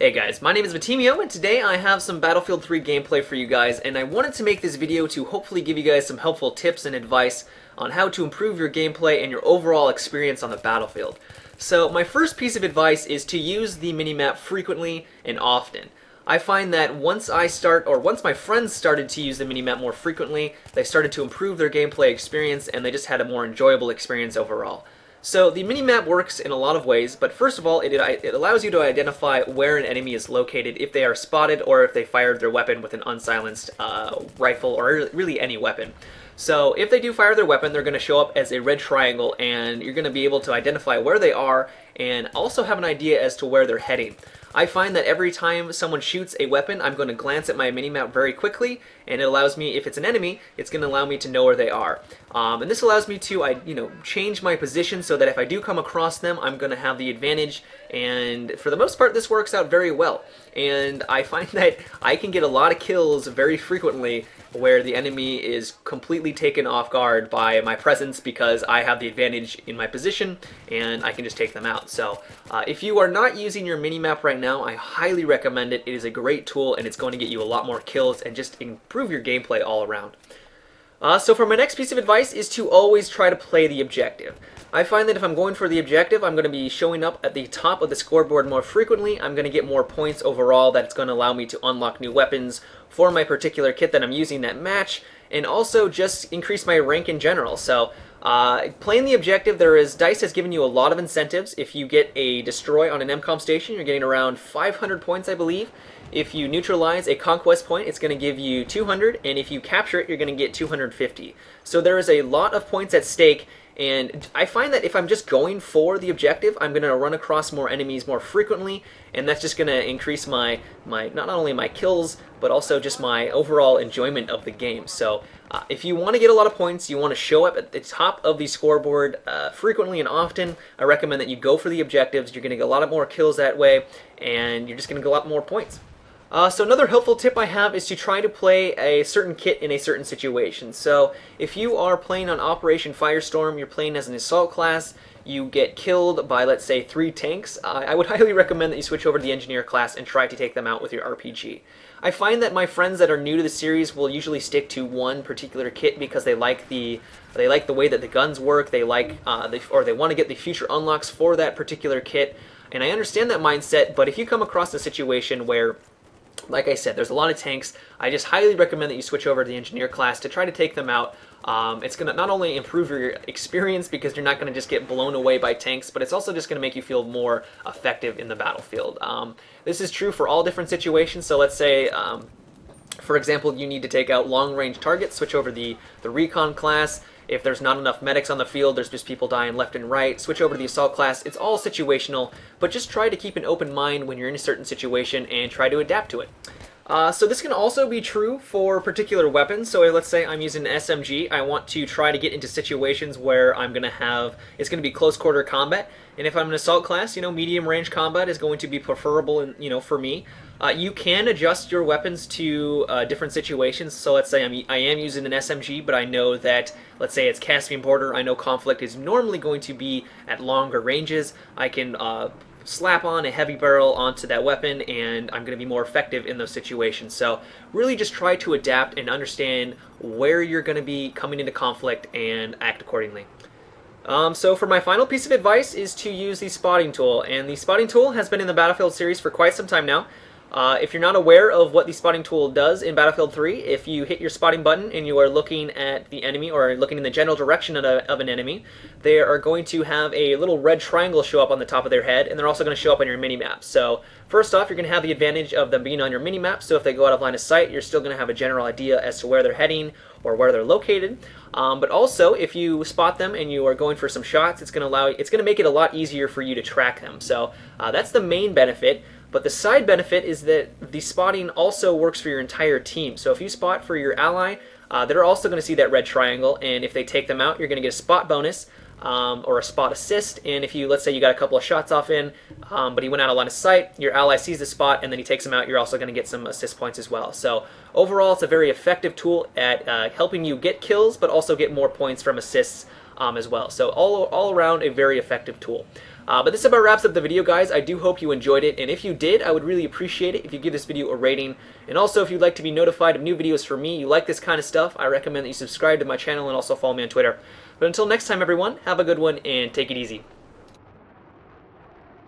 Hey guys, my name is Matimio, and today I have some Battlefield 3 gameplay for you guys, and I wanted to make this video to hopefully give you guys some helpful tips and advice on how to improve your gameplay and your overall experience on the battlefield. So my first piece of advice is to use the minimap frequently and often. I find that once my friends started to use the minimap more frequently, they started to improve their gameplay experience and they just had a more enjoyable experience overall. So the minimap works in a lot of ways, but first of all, it allows you to identify where an enemy is located if they are spotted or if they fired their weapon with an unsilenced rifle or really any weapon. So if they do fire their weapon, they're going to show up as a red triangle, and you're going to be able to identify where they are and also have an idea as to where they're heading. I find that every time someone shoots a weapon, I'm going to glance at my minimap very quickly, and it allows me, if it's an enemy, it's going to allow me to know where they are. And this allows me to, change my position so that if I do come across them, I'm going to have the advantage. And for the most part, this works out very well. And I find that I can get a lot of kills very frequently where the enemy is completely taken off guard by my presence because I have the advantage in my position and I can just take them out. So if you are not using your minimap right now, I highly recommend it. It is a great tool and it's going to get you a lot more kills and just improve your gameplay all around. So for my next piece of advice is to always try to play the objective. I find that if I'm going for the objective, I'm going to be showing up at the top of the scoreboard more frequently. I'm going to get more points overall. That's going to allow me to unlock new weapons for my particular kit that I'm using that match, and also just increase my rank in general. So playing the objective, DICE has given you a lot of incentives. If you get a destroy on an MCOM station, you're getting around 500 points, I believe. If you neutralize a conquest point, it's going to give you 200, and if you capture it, you're going to get 250. So there is a lot of points at stake, and I find that if I'm just going for the objective, I'm going to run across more enemies more frequently, and that's just going to increase my not only my kills, but also just my overall enjoyment of the game. So if you want to get a lot of points, you want to show up at the top of the scoreboard frequently and often, I recommend that you go for the objectives. You're going to get a lot more kills that way, and you're just going to get a lot more points. So another helpful tip I have is to try to play a certain kit in a certain situation. So if you are playing on Operation Firestorm, you're playing as an assault class, you get killed by, let's say, 3 tanks, I would highly recommend that you switch over to the engineer class and try to take them out with your RPG. I find that my friends that are new to the series will usually stick to one particular kit because they like the way that the guns work, they like or they want to get the future unlocks for that particular kit. And I understand that mindset, but if you come across a situation where, like I said, there's a lot of tanks, I just highly recommend that you switch over to the engineer class to try to take them out. It's going to not only improve your experience because you're not going to just get blown away by tanks, but it's also just going to make you feel more effective in the battlefield. This is true for all different situations, so let's say, for example, you need to take out long-range targets, switch over the recon class. If there's not enough medics on the field, there's just people dying left and right, switch over to the assault class. It's all situational, but just try to keep an open mind when you're in a certain situation and try to adapt to it. So this can also be true for particular weapons. So let's say I'm using an SMG. I want to try to get into situations where it's going to be close quarter combat. And if I'm an assault class, medium range combat is going to be preferable, for me. You can adjust your weapons to different situations. So let's say I am using an SMG, but I know that, let's say it's Caspian border. I know conflict is normally going to be at longer ranges. I can slap on a heavy barrel onto that weapon, and I'm going to be more effective in those situations. So really just try to adapt and understand where you're going to be coming into conflict and act accordingly. So for my final piece of advice is to use the spotting tool, and the spotting tool has been in the Battlefield series for quite some time now. If you're not aware of what the spotting tool does in Battlefield 3, if you hit your spotting button and you are looking at the enemy or looking in the general direction of an enemy, they are going to have a little red triangle show up on the top of their head, and they're also going to show up on your minimap. So first off, you're going to have the advantage of them being on your minimap, so if they go out of line of sight, you're still going to have a general idea as to where they're heading or where they're located. But also, if you spot them and you are going for some shots, it's going to make it a lot easier for you to track them. So that's the main benefit. But the side benefit is that the spotting also works for your entire team. So if you spot for your ally, they're also going to see that red triangle, and if they take them out, you're going to get a spot bonus or a spot assist. And if let's say you got a couple of shots off but he went out of line of sight, your ally sees the spot and then he takes them out, you're also going to get some assist points as well. So overall, it's a very effective tool at helping you get kills, but also get more points from assists as well. So all around a very effective tool. But this about wraps up the video, guys. I do hope you enjoyed it, and if you did, I would really appreciate it if you give this video a rating. And also, if you'd like to be notified of new videos from me, you like this kind of stuff, I recommend that you subscribe to my channel and also follow me on Twitter. But until next time, everyone, have a good one and take it easy.